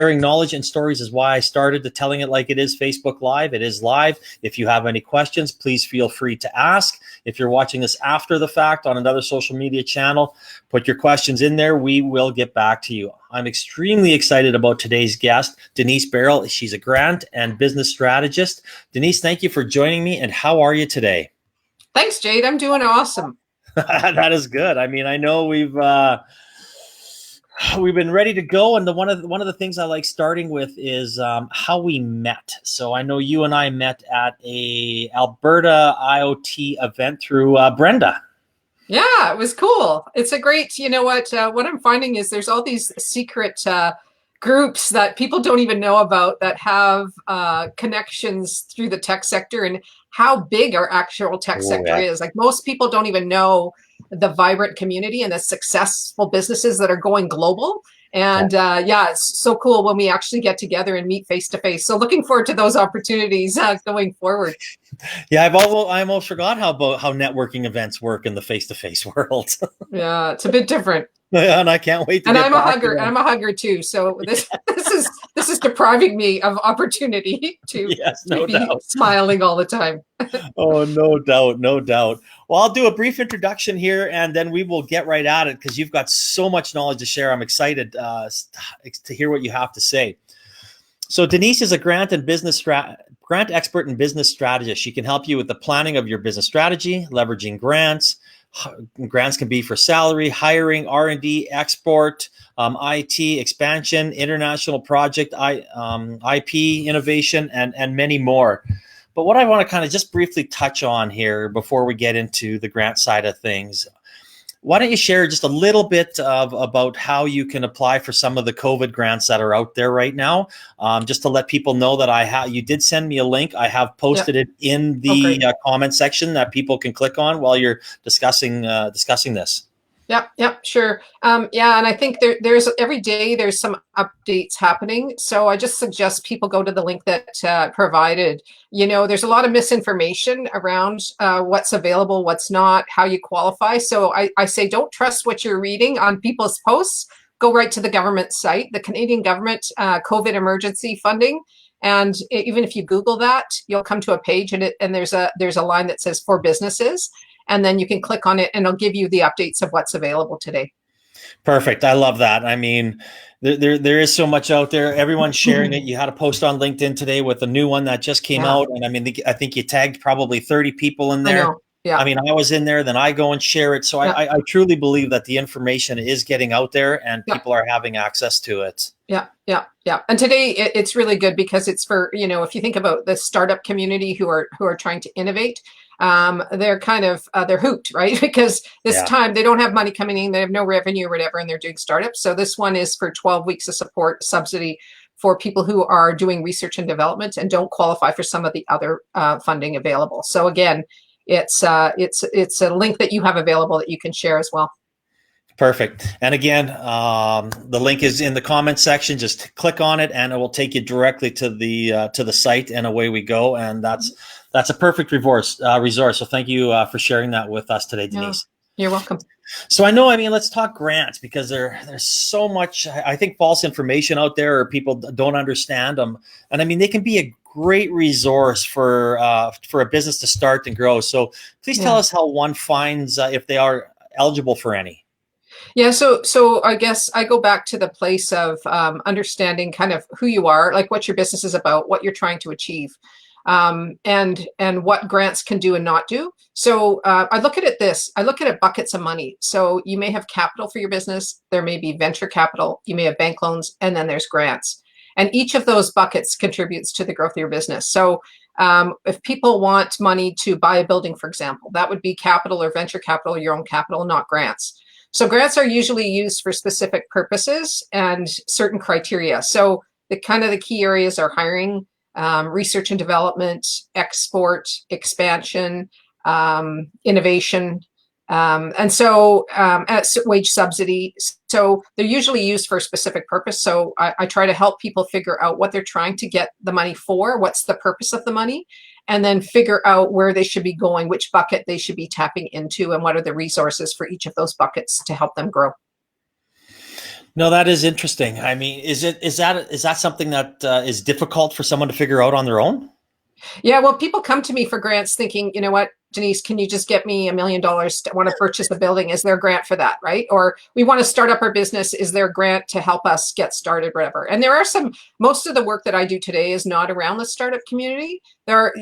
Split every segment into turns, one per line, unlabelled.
Sharing knowledge and stories is why I started to Telling It Like It Is Facebook Live. It is live. If you have any questions, please feel free to ask. If you're watching this after the fact on another social media channel, put your questions in there. We will get back to you. I'm extremely excited about today's guest, Denise Baril. She's a grant and business strategist. Denise, thank you for joining me. And how are you today?
Thanks, Jade. I'm doing awesome.
That is good. I mean, I know we've been ready to go, and one of the things I like starting with is how we met. So I know you and I met at a Alberta IoT event through Brenda.
Yeah, it was cool. It's a great, you know what I'm finding is there's all these secret groups that people don't even know about that have connections through the tech sector, and how big our actual tech sector is. Like, most people don't even know the vibrant community and the successful businesses that are going global. And it's so cool when we actually get together and meet face to face. So looking forward to those opportunities going forward.
Yeah, I almost forgot how networking events work in the face-to-face world.
Yeah, it's a bit different.
Yeah, and I can't wait to.
And I'm a hugger. And I'm a hugger too. So this is depriving me of opportunity to be smiling all the time.
Oh, no doubt, no doubt. Well, I'll do a brief introduction here, and then we will get right at it because you've got so much knowledge to share. I'm excited to hear what you have to say. So Denise is a grant expert and business strategist. She can help you with the planning of your business strategy, leveraging grants. Grants can be for salary, hiring, R&D, export, IT, expansion, international project, IP, innovation, and many more. But what I want to kind of just briefly touch on here before we get into the grant side of things, why don't you share just a little bit about how you can apply for some of the COVID grants that are out there right now, just to let people know that you did send me a link. I have posted it in the comment section that people can click on while you're discussing this.
Yep, sure. And I think there's every day there's some updates happening. So I just suggest people go to the link that provided. You know, there's a lot of misinformation around what's available, what's not, how you qualify. So I say don't trust what you're reading on people's posts. Go right to the government site, the Canadian government COVID emergency funding. And even if you Google that, you'll come to a page and there's a line that says for businesses. And then you can click on it and it'll give you the updates of what's available today.
Perfect. I love that. I mean, there is so much out there. Everyone's sharing it. You had a post on LinkedIn today with a new one that just came out. And I mean, I think you tagged probably 30 people in there. I mean, I was in there, then I go and share it. So I truly believe that the information is getting out there and people are having access to it.
Yeah. And today it's really good because it's for, if you think about the startup community who are trying to innovate, they're kind of, they're hooped, right? Because this time they don't have money coming in, they have no revenue or whatever, and they're doing startups. So this one is for 12 weeks of support subsidy for people who are doing research and development and don't qualify for some of the other funding available. So again, it's a link that you have available that you can share as well.
Perfect. And again, the link is in the comment section. Just click on it and it will take you directly to the site, and away we go. And that's a perfect resource. So thank you for sharing that with us today, Denise.
You're welcome.
So let's talk grants, because there's so much, I think, false information out there, or people don't understand them. And I mean, they can be a great resource for a business to start and grow. So please tell us how one finds if they are eligible for any.
Yeah, so I guess I go back to the place of understanding kind of who you are, like what your business is about, what you're trying to achieve, and what grants can do and not do. So I look at it buckets of money. So you may have capital for your business, there may be venture capital, you may have bank loans, and then there's grants. And each of those buckets contributes to the growth of your business. So if people want money to buy a building, for example, that would be capital or venture capital, your own capital, not grants. So grants are usually used for specific purposes and certain criteria. So the key areas are hiring, research and development, export, expansion, innovation, and so wage subsidy. So they're usually used for a specific purpose. So I try to help people figure out what they're trying to get the money for, what's the purpose of the money, and then figure out where they should be going, which bucket they should be tapping into, and what are the resources for each of those buckets to help them grow.
No, that is interesting. I mean, is that something that is difficult for someone to figure out on their own?
Yeah, well, people come to me for grants thinking, you know what, Denise, can you just get me $1 million to want to purchase a building? Is there a grant for that? Right? Or we want to start up our business. Is there a grant to help us get started, whatever? And there are some, most of the work that I do today is not around the startup community. There are,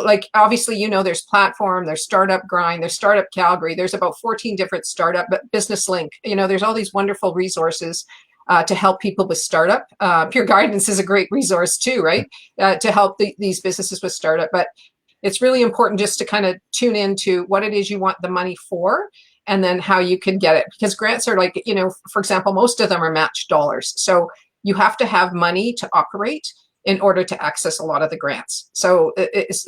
like obviously, there's Platform, there's Startup Grind, there's Startup Calgary, there's about 14 different startup, but Business Link, there's all these wonderful resources to help people with startup. Pure Guidance is a great resource too, right? To help these businesses with startup. But it's really important just to kind of tune into what it is you want the money for and then how you can get it. Because grants are like, for example, most of them are matched dollars. So you have to have money to operate in order to access a lot of the grants. So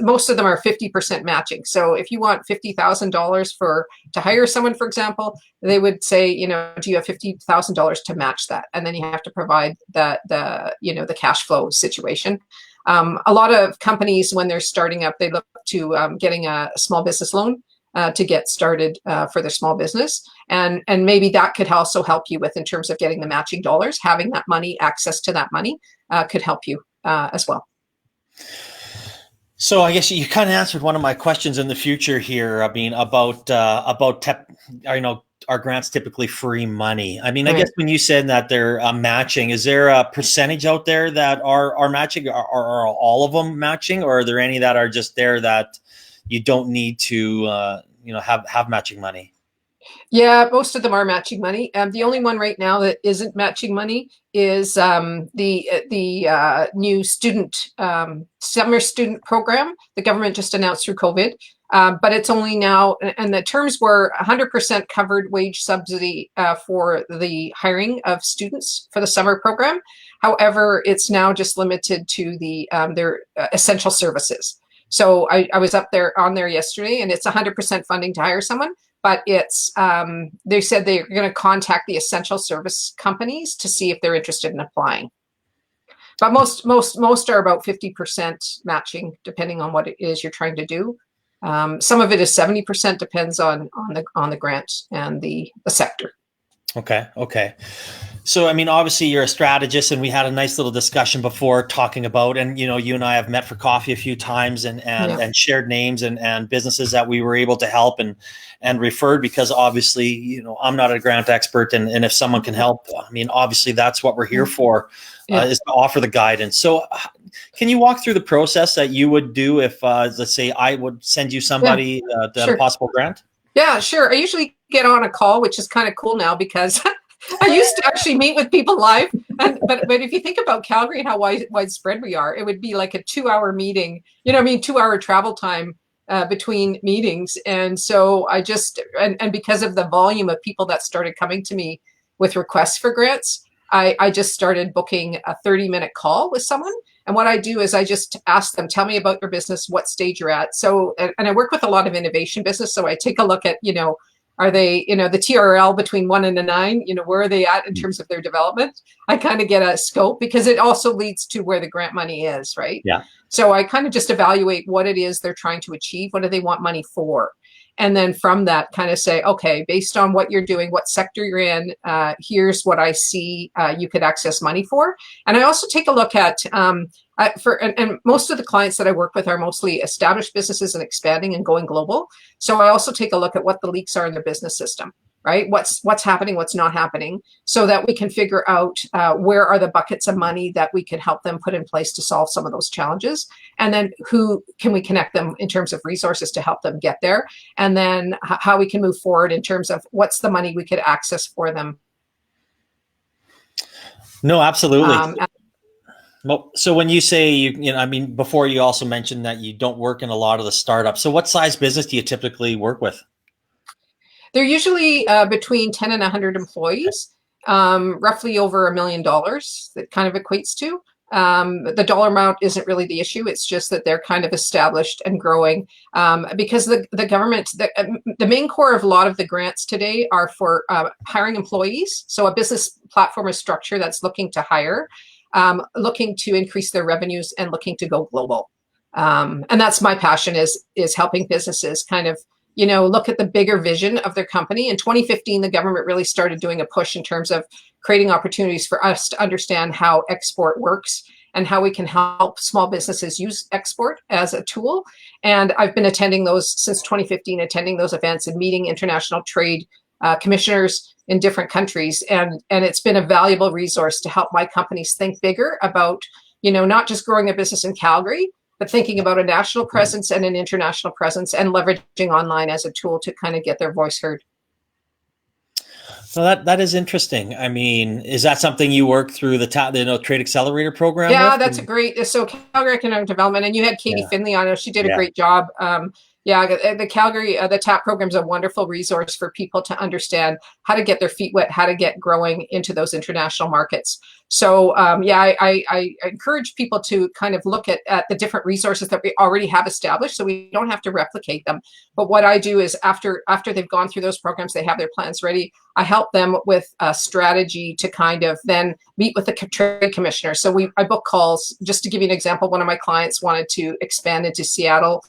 most of them are 50% matching. So if you want $50,000 to hire someone, for example, they would say, do you have $50,000 to match that? And then you have to provide the cash flow situation. A lot of companies, when they're starting up, they look to getting a small business loan to get started for their small business. And maybe that could also help you with in terms of getting the matching dollars, having that money, access to that money could help you as well.
So I guess you kind of answered one of my questions in the future here. I mean, about are grants typically free money? I mean, I guess when you said that they're matching, is there a percentage out there that are matching? Are all of them matching, or are there any that are just there that you don't need to have matching money?
Yeah, most of them are matching money. The only one right now that isn't matching money is the new summer student program the government just announced through COVID. But it's only now, and the terms were 100% covered wage subsidy for the hiring of students for the summer program. However, it's now just limited to their essential services. So I was up there on there yesterday, and it's 100% funding to hire someone. But it's they said they're going to contact the essential service companies to see if they're interested in applying. But most are about 50% matching, depending on what it is you're trying to do. Some of it is 70%, depends on the grant and the sector.
Okay. So, I mean, obviously you're a strategist, and we had a nice little discussion before talking about, and, you and I have met for coffee a few times and shared names and businesses that we were able to help and referred, because obviously, I'm not a grant expert, and if someone can help, I mean, obviously that's what we're here for, is to offer the guidance. So can you walk through the process that you would do if, let's say I would send you somebody to a possible grant?
Yeah, sure. I usually get on a call, which is kind of cool now because I used to actually meet with people live. But if you think about Calgary and how widespread we are, it would be like a 2-hour meeting, 2-hour travel time between meetings. And so I just, and because of the volume of people that started coming to me with requests for grants, I just started booking a 30-minute call with someone. And what I do is I just ask them, tell me about your business, what stage you're at. So, and I work with a lot of innovation business. So I take a look at, are they, the TRL between 1 and a 9, where are they at in terms of their development? I kind of get a scope, because it also leads to where the grant money is, right?
Yeah.
So I kind of just evaluate what it is they're trying to achieve. What do they want money for? And then from that kind of say, okay, based on what you're doing, what sector you're in, here's what I see you could access money for. And I also take a look at, and most of the clients that I work with are mostly established businesses and expanding and going global. So I also take a look at what the leaks are in their business system, right? What's happening, what's not happening, so that we can figure out where are the buckets of money that we can help them put in place to solve some of those challenges. And then who can we connect them in terms of resources to help them get there? And then how we can move forward in terms of what's the money we could access for them.
No, absolutely. Well, so when you say, before you also mentioned that you don't work in a lot of the startups. So what size business do you typically work with?
They're usually between 10 and 100 employees, roughly over $1 million that kind of equates to. The dollar amount isn't really the issue. It's just that they're kind of established and growing because the government, the main core of a lot of the grants today are for hiring employees. So a business platform or structure that's looking to hire, looking to increase their revenues and looking to go global. And that's my passion is helping businesses kind of look at the bigger vision of their company. In 2015, the government really started doing a push in terms of creating opportunities for us to understand how export works and how we can help small businesses use export as a tool. And I've been attending those since 2015, attending those events and meeting international trade commissioners in different countries. And it's been a valuable resource to help my companies think bigger about, not just growing their business in Calgary, but thinking about a national presence and an international presence and leveraging online as a tool to kind of get their voice heard.
So that is interesting. I mean, is that something you work through the Trade Accelerator program?
Yeah, that's a great. So Calgary Economic Development, and you had Katie Finley on it. She did a great job. The Calgary, the TAP program is a wonderful resource for people to understand how to get their feet wet, how to get growing into those international markets. So I encourage people to kind of look at the different resources that we already have established, so we don't have to replicate them. But what I do is after they've gone through those programs, they have their plans ready, I help them with a strategy to kind of then meet with the trade commissioner. So I book calls. Just to give you an example, one of my clients wanted to expand into Seattle,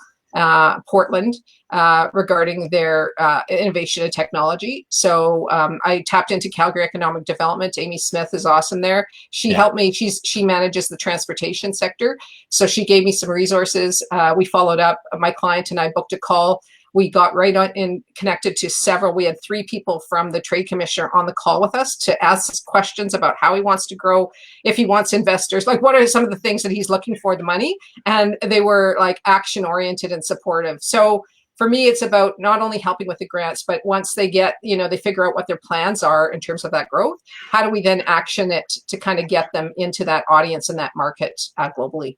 Portland, regarding their innovation and technology. So I tapped into Calgary Economic Development. Amy Smith is awesome there. She helped me. She manages the transportation sector. So she gave me some resources. We followed up. My client and I booked a call. We got right on and connected to several. We had 3 people from the trade commissioner on the call with us to ask questions about how he wants to grow, if he wants investors, like what are some of the things that he's looking for the money. And they were like action oriented and supportive. So for me, it's about not only helping with the grants, but once they get, they figure out what their plans are in terms of that growth, how do we then action it to kind of get them into that audience and that market globally?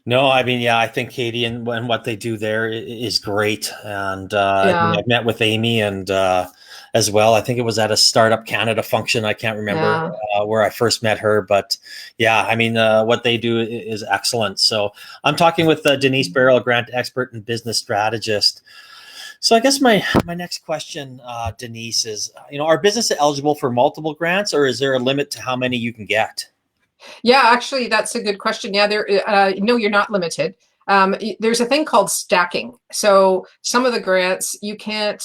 No, I mean, I think Katie and what they do there is great. And I've met with Amy and as well. I think it was at a Startup Canada function. I can't remember where I first met her, but I mean, what they do is excellent. So I'm talking with Denise Baril, grant expert and business strategist. So I guess my next question, Denise, is, are businesses eligible for multiple grants, or is there a limit to how many you can get?
Yeah, actually, that's a good question. Yeah, no, you're not limited. There's a thing called stacking. So some of the grants, you can't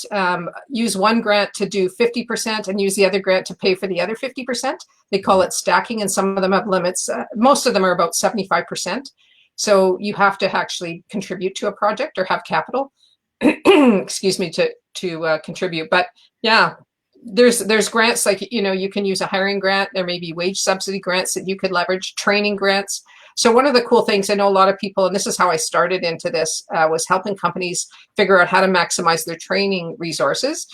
use one grant to do 50% and use the other grant to pay for the other 50%. They call it stacking, and some of them have limits. Most of them are about 75%. So you have to actually contribute to a project or have capital, excuse me, to contribute. But yeah. There's grants like, you can use a hiring grant. There may be wage subsidy grants that you could leverage, training grants. So one of the cool things, I know a lot of people, and this is how I started into this, was helping companies figure out how to maximize their training resources.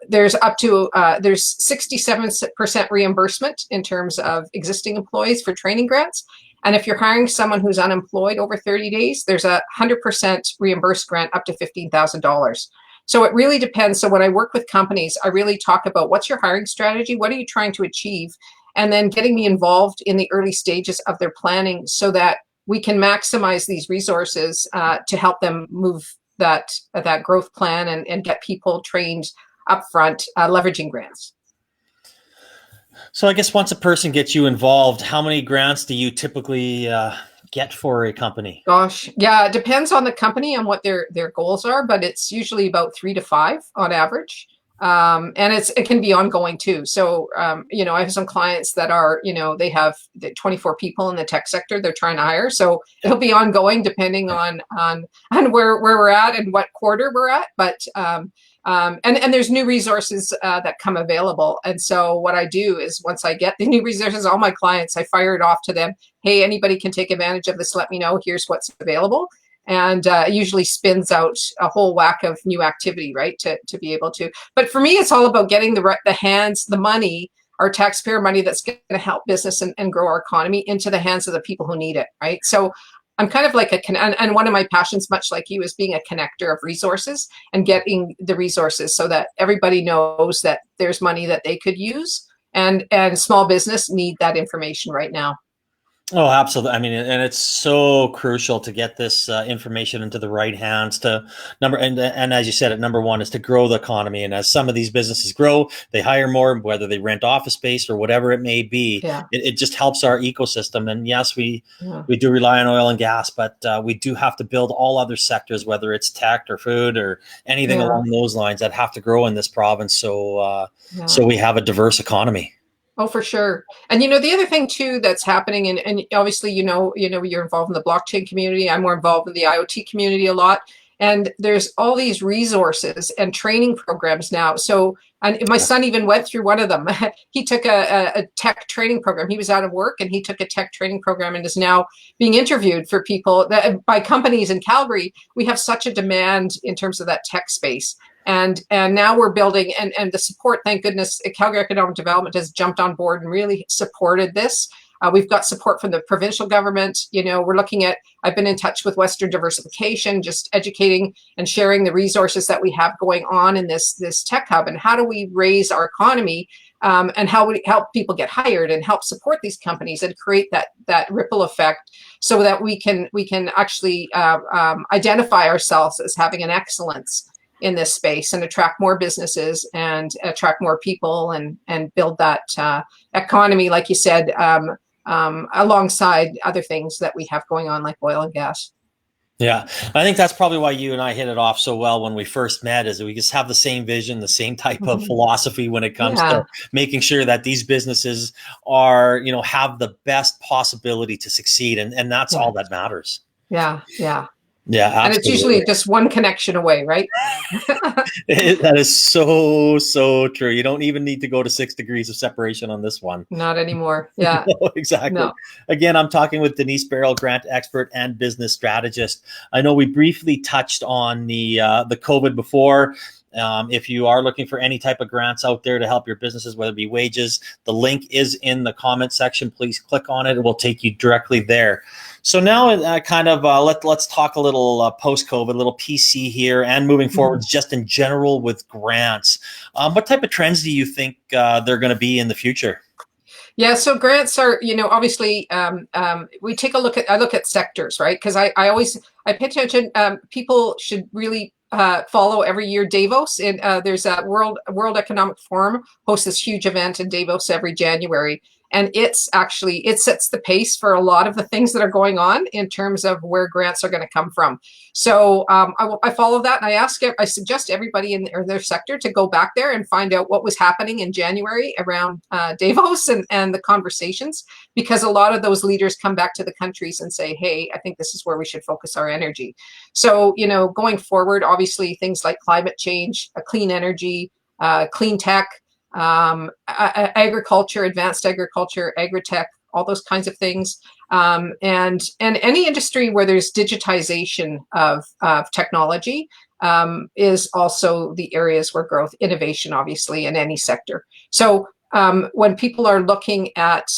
There's 67% reimbursement in terms of existing employees for training grants. And if you're hiring someone who's unemployed over 30 days, there's a 100% reimbursed grant up to $15,000. So it really depends. So when I work with companies, I really talk about what's your hiring strategy? What are you trying to achieve? And then getting me involved in the early stages of their planning so that we can maximize these resources to help them move that growth plan and get people trained upfront, leveraging grants.
So I guess once a person gets you involved, how many grants do you typically get for a company?
Gosh, yeah, it depends on the company and what their goals are, but it's usually about 3 to 5 on average. And it can be ongoing too. So, I have some clients that are, they have 24 people in the tech sector they're trying to hire. So it'll be ongoing depending on where we're at and what quarter we're at. But, and there's new resources that come available. And so what I do is once I get the new resources, all my clients, I fire it off to them. Hey, anybody can take advantage of this. Let me know. Here's what's available. And it usually spins out a whole whack of new activity, right, to be able to. But for me, it's all about getting the money, our taxpayer money that's going to help business and grow our economy into the hands of the people who need it, right? So I'm kind of like and one of my passions, much like you, is being a connector of resources and getting the resources so that everybody knows that there's money that they could use, and small business need that information right now.
Oh, absolutely. I mean, and it's so crucial to get this information into the right hands to and as you said, at number one is to grow the economy. And as some of these businesses grow, they hire more, whether they rent office space or whatever it may be.
Yeah.
It just helps our ecosystem. And yes,
Yeah.
we do rely on oil and gas, but we do have to build all other sectors, whether it's tech or food or anything
Yeah.
along those lines, that have to grow in this province.
Yeah.
So we have a diverse economy.
Oh, for sure. And the other thing too that's happening, and obviously, you're involved in the blockchain community. I'm more involved in the IoT community a lot. And there's all these resources and training programs now. So, and my son even went through one of them. He took a tech training program. He was out of work and he took a tech training program and is now being interviewed for people by companies in Calgary. We have such a demand in terms of that tech space. And now we're building, and the support, thank goodness, Calgary Economic Development has jumped on board and really supported this. We've got support from the provincial government. We're looking at, I've been in touch with Western Diversification, just educating and sharing the resources that we have going on in this tech hub, and how do we raise our economy, and how we help people get hired and help support these companies and create that ripple effect, so that we can actually identify ourselves as having an excellence in this space and attract more businesses and attract more people and build that economy, like you said, alongside other things that we have going on, like oil and gas.
Yeah, I think that's probably why you and I hit it off so well when we first met, is that we just have the same vision, the same type of philosophy when it comes
Yeah.
to making sure that these businesses are, have the best possibility to succeed. And that's
Yeah.
all that matters.
Yeah. Yeah.
Yeah,
And it's
absolutely.
usually just one connection away, right?
That is so, so true. You don't even need to go to 6 degrees of separation on this one.
Not anymore. Yeah.
No, exactly.
No.
Again, I'm talking with Denise Baril, grant expert and business strategist. I know we briefly touched on the COVID before. If you are looking for any type of grants out there to help your businesses, whether it be wages, the link is in the comment section. Please click on it. It will take you directly there. So now let's talk a little post-COVID, a little PC here, and moving forward, just in general with grants. What type of trends do you think they're going to be in the future?
Yeah, so grants are, obviously, we take a look at, I look at sectors, right? Because I pay attention. People should really follow every year Davos. And there's a World Economic Forum hosts this huge event in Davos every January. And it sets the pace for a lot of the things that are going on in terms of where grants are going to come from. So I follow that, and I suggest everybody in their sector to go back there and find out what was happening in January around Davos and the conversations, because a lot of those leaders come back to the countries and say, hey, I think this is where we should focus our energy. So, going forward, obviously things like climate change, clean energy, clean tech, agriculture, advanced agriculture, agri-tech, all those kinds of things, and any industry where there's digitization of technology is also the areas where growth, innovation, obviously, in any sector. So when people are looking at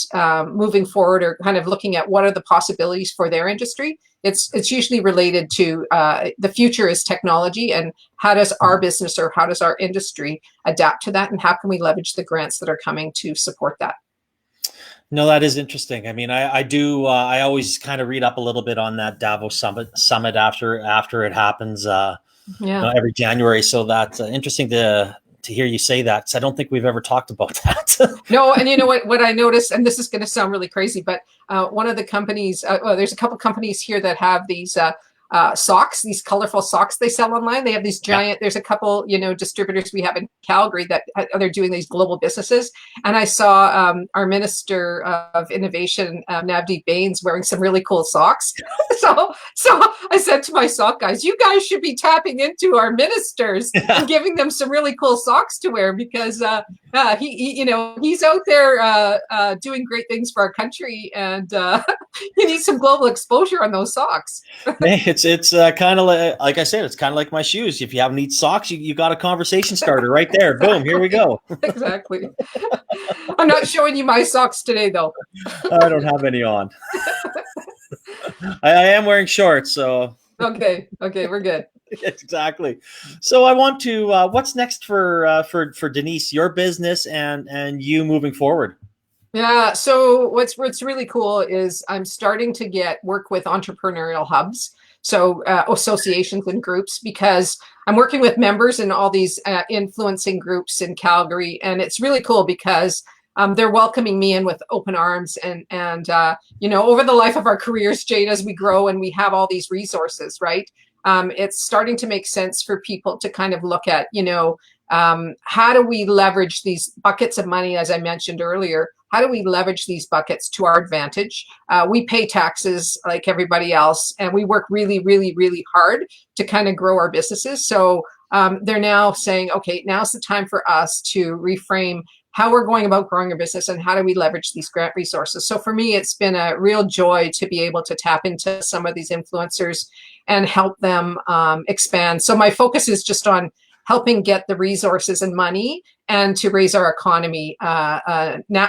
moving forward, or kind of looking at what are the possibilities for their industry, it's usually related to the future is technology, and how does our business or how does our industry adapt to that, and how can we leverage the grants that are coming to support that?
No, that is interesting. I mean, I do. I always kind of read up a little bit on that Davos Summit after it happens.
Yeah.
Every January. So that's interesting to hear you say that, because I don't think we've ever talked about that.
No, and you know what I noticed, and this is going to sound really crazy, but one of the companies, there's a couple companies here that have these socks, these colorful socks they sell online. They have these giant, there's a couple, distributors we have in Calgary that they're doing these global businesses. And I saw our Minister of Innovation, Navdeep Bains, wearing some really cool socks. So I said to my sock guys, you guys should be tapping into our ministers and giving them some really cool socks to wear, because he's out there doing great things for our country, and he needs some global exposure on those socks.
It's kind of like I said, it's kind of like my shoes. If you have neat socks, you got a conversation starter right there. Boom, here we go.
Exactly. I'm not showing you my socks today, though.
I don't have any on. I am wearing shorts, so
Okay, we're good.
exactly. So I want to. What's next for Denise, your business, and you moving forward?
Yeah. So what's really cool is I'm starting to get work with entrepreneurial hubs, so associations and groups, because I'm working with members in all these influencing groups in Calgary, and it's really cool because they're welcoming me in with open arms, and over the life of our careers, Jade, as we grow and we have all these resources, right? It's starting to make sense for people to kind of look at, how do we leverage these buckets of money, as I mentioned earlier? How do we leverage these buckets to our advantage? We pay taxes like everybody else, and we work really, really, really hard to kind of grow our businesses. So they're now saying, okay, now's the time for us to reframe how we're going about growing our business and how do we leverage these grant resources. So for me, it's been a real joy to be able to tap into some of these influencers and help them expand. So my focus is just on helping get the resources and money and to raise our economy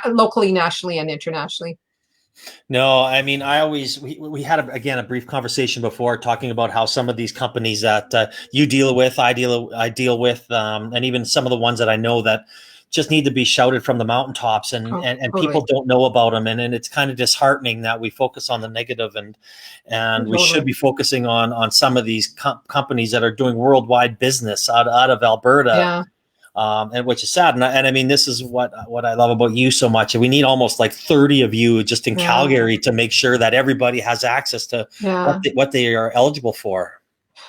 locally, nationally, and internationally.
No, I mean, we had again a brief conversation before talking about how some of these companies that you deal with, I deal with, and even some of the ones that I know that just need to be shouted from the mountaintops, and
Oh,
and
totally,
people don't know about them, and it's kind of disheartening that we focus on the negative, and we should
totally.
be focusing on some of these companies that are doing worldwide business out of Alberta,
Yeah,
and which is sad. And I mean, this is what I love about you so much. We need almost like 30 of you just in
yeah,
Calgary to make sure that everybody has access to
yeah.
what they are eligible for.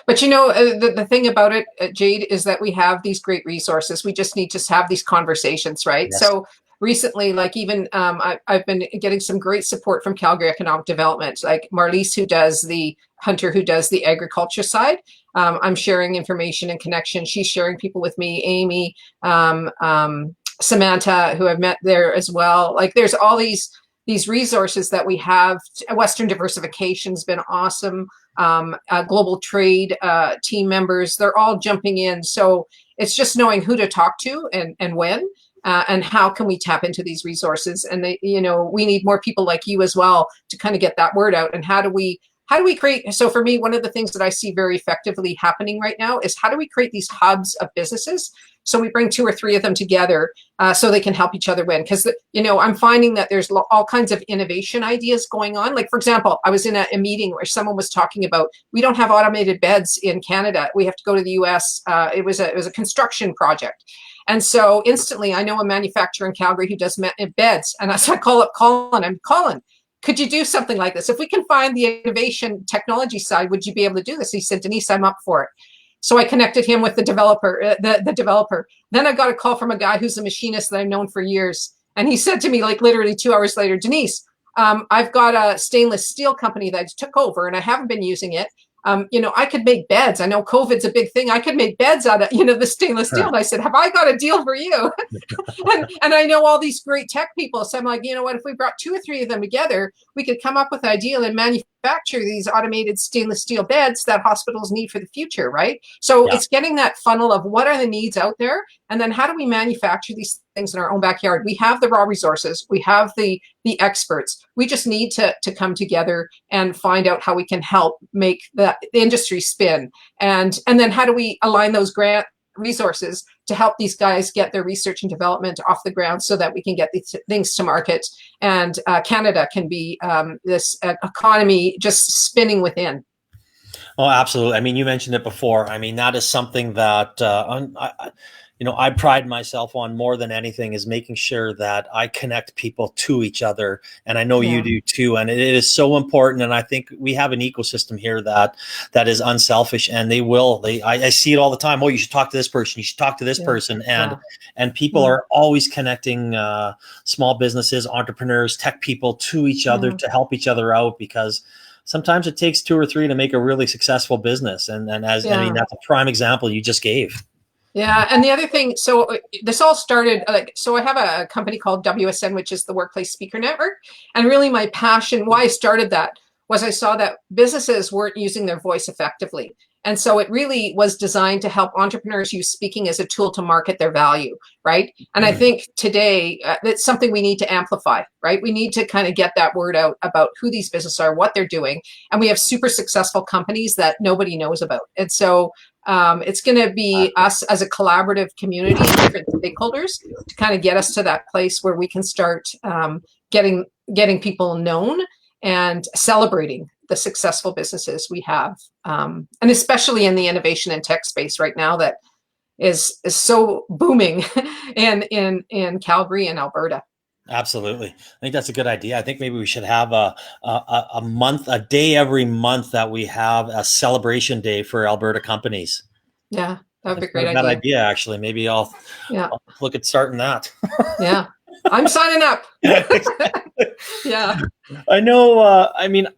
But the thing about it, Jade, is that we have these great resources. We just need to have these conversations, right?
Yes.
So recently, like even I've been getting some great support from Calgary Economic Development, like Marliese, who does the Hunter, who does the agriculture side. I'm sharing information and connection. She's sharing people with me, Amy, Samantha, who I've met there as well. Like there's all these resources that we have. Western diversification's been awesome. Global trade team members, they're all jumping in. So it's just knowing who to talk to and when. And how can we tap into these resources? And we need more people like you as well to kind of get that word out. And how do we create? So for me, one of the things that I see very effectively happening right now is how do we create these hubs of businesses? So we bring two or three of them together so they can help each other win. Because I'm finding that there's all kinds of innovation ideas going on. Like for example, I was in a meeting where someone was talking about we don't have automated beds in Canada. We have to go to the U.S. It was a construction project. And so instantly, I know a manufacturer in Calgary who does beds. And so I call up Colin. I'm Colin, could you do something like this? If we can find the innovation technology side, would you be able to do this? He said, Denise, I'm up for it. So I connected him with the developer, the developer. Then I got a call from a guy who's a machinist that I've known for years. And he said to me, like literally 2 hours later, Denise, I've got a stainless steel company that I took over and I haven't been using it. I could make beds. I know COVID's a big thing. I could make beds out of, the stainless steel. And I said, have I got a deal for you? and I know all these great tech people. So I'm like, you know what? If we brought two or three of them together, we could come up with an idea and manufacture these automated stainless steel beds that hospitals need for the future, right? So
Yeah.
it's getting that funnel of what are the needs out there, and then how do we manufacture these things in our own backyard? We have the raw resources, we have the experts. We just need to come together and find out how we can help make the industry spin, and then how do we align those grant resources to help these guys get their research and development off the ground so that we can get these things to market and Canada can be this economy just spinning within.
Oh, absolutely. I mean, you mentioned it before. I mean, that is something that I pride myself on more than anything is making sure that I connect people to each other, and I know you
Yeah.
do too. And it is so important. And I think we have an ecosystem here that is unselfish, and they will. I see it all the time. Oh, you should talk to this person. You should talk to this
Yeah.
person,
Yeah.
and people
Yeah.
are always connecting small businesses, entrepreneurs, tech people to each other
Yeah.
to help each other out because sometimes it takes two or three to make a really successful business. And as I mean,
Yeah.
that's a prime example you just gave.
Yeah, and the other thing, so this all started so I have a company called WSN, which is the Workplace Speaker Network, and really my passion, why I started that, was I saw that businesses weren't using their voice effectively, and so it really was designed to help entrepreneurs use speaking as a tool to market their value, right? And I think today that's something we need to amplify, right? We need to kind of get that word out about who these businesses are, what they're doing, and we have super successful companies that nobody knows about, and so It's going to be us as a collaborative community and different stakeholders to kind of get us to that place where we can start getting people known and celebrating the successful businesses we have, and especially in the innovation and tech space right now that is so booming in Calgary and Alberta.
Absolutely. I think that's a good idea. I think maybe we should have a day every month that we have a celebration day for Alberta companies.
Yeah, that would be a great
idea. That
idea.
Actually. Maybe I'll look at starting that.
Yeah, I'm signing up. Yeah.
I know. I mean,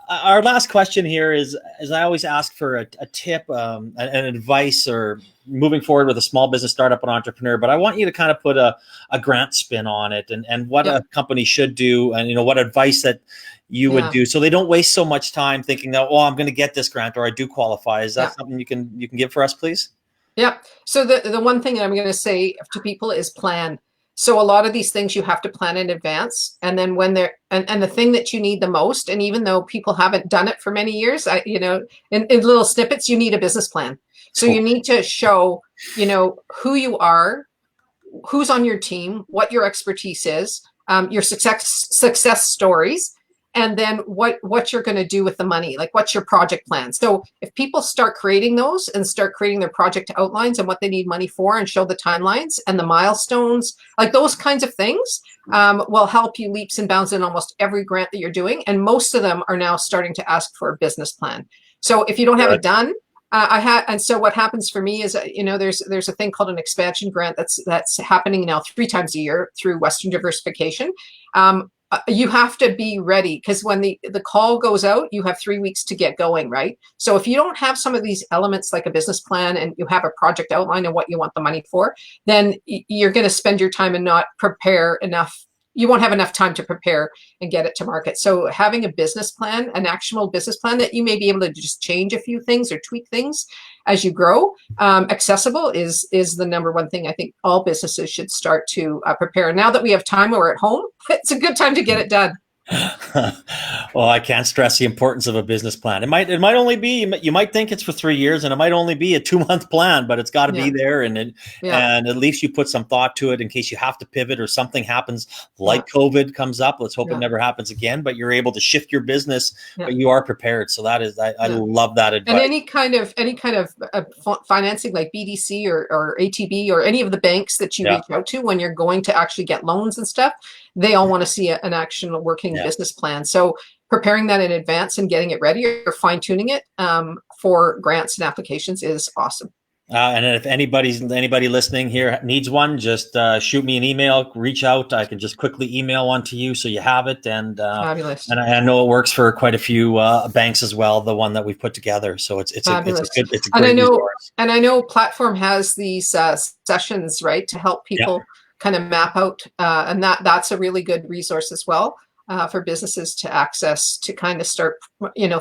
our last question here is I always ask for a tip, an advice, or moving forward with a small business, startup, and entrepreneur. But I want you to kind of put a grant spin on it, and what a company should do, and what advice that you would do, so they don't waste so much time thinking that, oh, I'm going to get this grant or I do qualify. Is that something you can give for us, please?
Yeah. So the one thing that I'm going to say to people is plan. So a lot of these things you have to plan in advance, and then when they're and the thing that you need the most, and even though people haven't done it for many years, in little snippets, you need a business plan. So you need to show, who you are, who's on your team, what your expertise is, your success stories, and then what you're going to do with the money, like what's your project plan. So if people start creating those and start creating their project outlines and what they need money for, and show the timelines and the milestones, like those kinds of things, will help you leaps and bounds in almost every grant that you're doing. And most of them are now starting to ask for a business plan. So if you don't have it done, and so what happens for me is, there's a thing called an expansion grant that's happening now 3 times a year through Western Diversification. You have to be ready, because when the call goes out, you have 3 weeks to get going, right? So if you don't have some of these elements like a business plan, and you have a project outline and what you want the money for, then you're going to spend your time and not prepare enough. You won't have enough time to prepare and get it to market. So having a business plan, an actual business plan that you may be able to just change a few things or tweak things as you grow, accessible is the number one thing I think all businesses should start to prepare. Now that we have time, we're at home, it's a good time to get it done.
Well, I can't stress the importance of a business plan. It might only be, you might think it's for 3 years, and it might only be a 2-month plan, but it's got to be there. And at least you put some thought to it in case you have to pivot or something happens, like COVID comes up. Let's hope it never happens again, but you're able to shift your business, but you are prepared. So that is, I love that advice.
And any kind of financing like BDC or ATB or any of the banks that you reach out to when you're going to actually get loans and stuff, they all want to see an actual working business plan. So preparing that in advance and getting it ready, or fine-tuning it for grants and applications is awesome.
And if anybody listening here needs one, just shoot me an email, reach out. I can just quickly email one to you so you have it. And
fabulous.
And I know it works for quite a few banks as well, the one that we've put together. So it's a great resource.
And I know Platform has these sessions, right, to help people kind of map out, and that's a really good resource as well for businesses to access, to kind of start,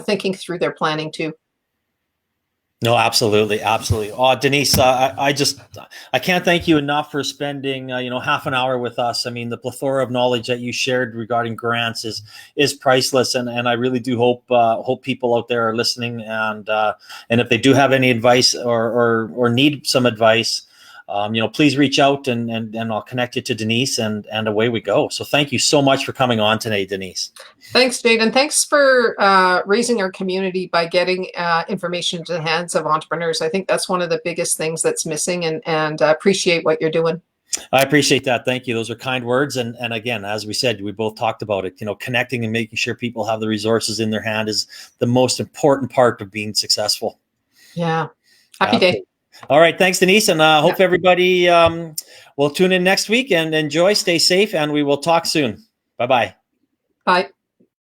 thinking through their planning too.
No, absolutely. Oh, Denise, I can't thank you enough for spending half an hour with us. I mean, the plethora of knowledge that you shared regarding grants is priceless, and I really do hope people out there are listening, and if they do have any advice or need some advice, please reach out, and I'll connect you to Denise, and away we go. So thank you so much for coming on today, Denise.
Thanks, Jade. And thanks for raising our community by getting information to the hands of entrepreneurs. I think that's one of the biggest things that's missing, and I appreciate what you're doing.
I appreciate that. Thank you. Those are kind words. And again, as we said, we both talked about it, connecting and making sure people have the resources in their hand is the most important part of being successful.
Yeah. Happy day.
All right. Thanks, Denise. And hope everybody will tune in next week and enjoy, stay safe, and we will talk soon. Bye-bye.
Bye.